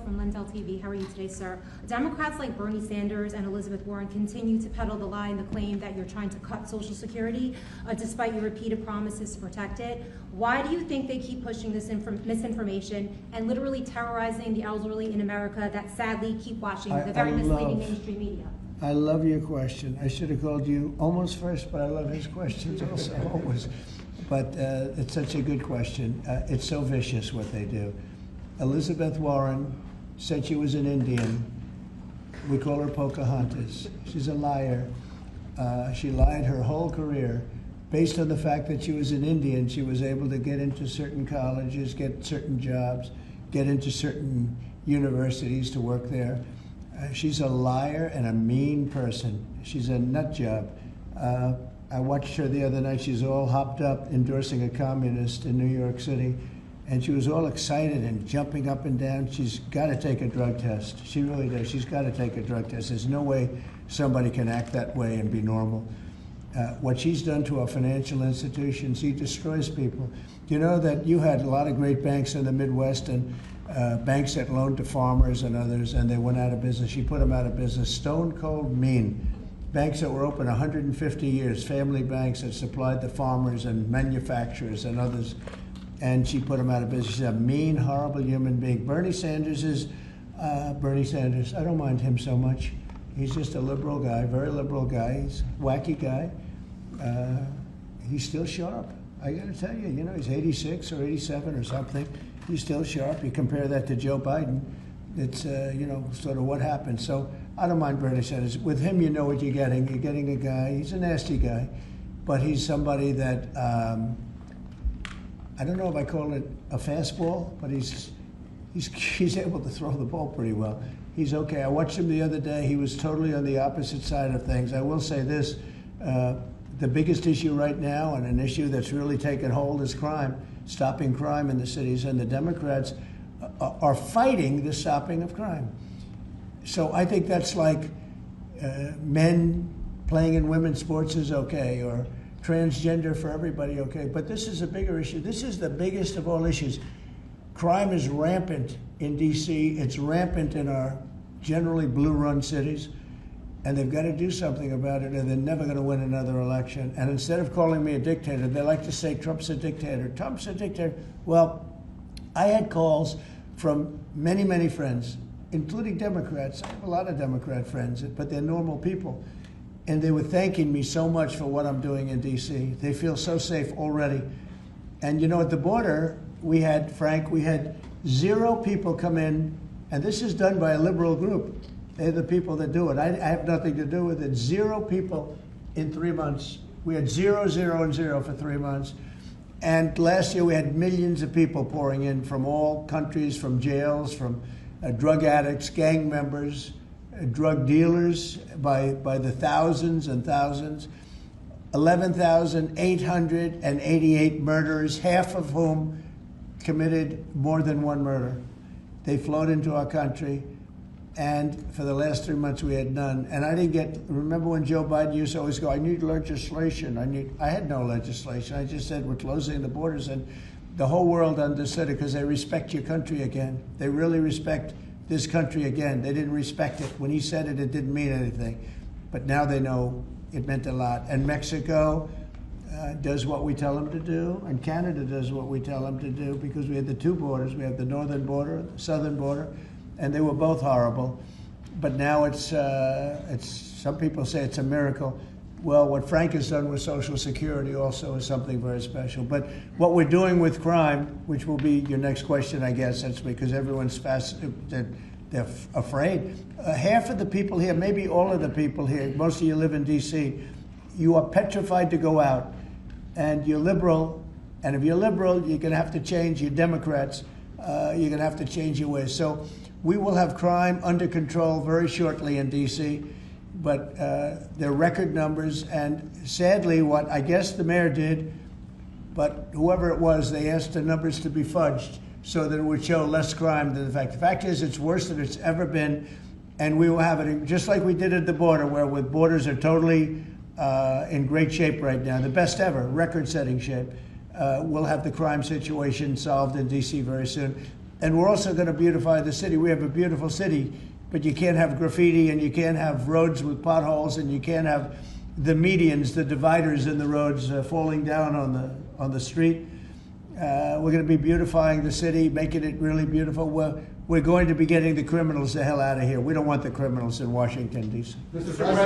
from Lindell TV. How are you today, sir? Democrats like Bernie Sanders and Elizabeth Warren continue to peddle the lie and the claim that you're trying to cut Social Security, despite your repeated promises to protect it. Why do you think they keep pushing this misinformation and literally terrorizing the elderly in America that sadly keep watching the very misleading mainstream media? I love your question. I should have called you almost first, but I love his questions also, always. But it's such a good question. It's so vicious what they do. Elizabeth Warren said she was an Indian. We call her Pocahontas. She's a liar. She lied her whole career. Based on the fact that she was an Indian, she was able to get into certain colleges, get certain jobs, get into certain universities to work there. She's a liar and a mean person. She's a nut job. I watched her the other night. She's all hopped up endorsing a communist in New York City. And she was all excited and jumping up and down. She's got to take a drug test. She really does. She's got to take a drug test. There's no way somebody can act that way and be normal. What she's done to our financial institutions, she destroys people. You know that you had a lot of great banks in the Midwest and banks that loaned to farmers and others, and they went out of business. She put them out of business. Stone cold mean. Banks that were open 150 years, family banks that supplied the farmers and manufacturers and others, and she put them out of business. She's a mean, horrible human being. Bernie Sanders is Bernie Sanders. I don't mind him so much. He's just a liberal guy, very liberal guy. He's a wacky guy. He's still sharp. I got to tell you, you know, he's 86 or 87 or something. He's still sharp. You compare that to Joe Biden, it's, you know, sort of what happened. So I don't mind Bernie Sanders. With him, you know what you're getting. You're getting a guy, he's a nasty guy, but he's somebody that, I don't know if I call it a fastball, but he's able to throw the ball pretty well. He's okay. I watched him the other day. He was totally on the opposite side of things. I will say this, the biggest issue right now, and an issue that's really taken hold, is crime, stopping crime in the cities, and the Democrats are fighting the stopping of crime. So I think that's like men playing in women's sports is okay, or transgender for everybody, okay. But this is a bigger issue. This is the biggest of all issues. Crime is rampant in D.C. It's rampant in our generally blue-run cities, and they've got to do something about it, or they're never going to win another election. And instead of calling me a dictator, they like to say Trump's a dictator. Trump's a dictator. Well, I had calls from many, many friends, including Democrats. I have a lot of Democrat friends, but they're normal people. And they were thanking me so much for what I'm doing in D.C. They feel so safe already. And, you know, at the border, we had 0 people come in, and this is done by a liberal group. They're the people that do it. I have nothing to do with it. 0 people in 3 months. We had 0, 0, and 0 for 3 months. And last year we had millions of people pouring in from all countries, from jails, from drug addicts, gang members, drug dealers by the thousands and thousands. 11,888 murderers, half of whom committed more than one murder. They flowed into our country, and for the last 3 months we had none. And I didn't get, remember when Joe Biden used to always go, I need legislation, I had no legislation. I just said we're closing the borders, and the whole world understood it because they respect your country again. They really respect this country again. They didn't respect it. When he said it, it didn't mean anything. But now they know it meant a lot. And Mexico does what we tell them to do, and Canada does what we tell them to do, because we had the 2 borders. We have the northern border, the southern border, and they were both horrible. But now it's some people say it's a miracle. Well, what Frank has done with Social Security also is something very special. But what we're doing with crime, which will be your next question, I guess, that's because everyone's they're afraid. Half of the people here, maybe all of the people here, most of you live in D.C., you are petrified to go out. And you're liberal, and if you're liberal, you're going to have to change. You're Democrats, you're going to have to change your ways. So we will have crime under control very shortly in D.C., but they're record numbers. And sadly, what I guess the mayor did, but whoever it was, they asked the numbers to be fudged so that it would show less crime than the fact. The fact is, it's worse than it's ever been, and we will have it just like we did at the border, where with borders are totally in great shape right now, the best ever, record-setting shape. We'll have the crime situation solved in D.C. very soon. And we're also going to beautify the city. We have a beautiful city, but you can't have graffiti, and you can't have roads with potholes, and you can't have the medians, the dividers in the roads falling down on the street. We're going to be beautifying the city, making it really beautiful. We're going to be getting the criminals the hell out of here. We don't want the criminals in Washington, D.C. Mr. President.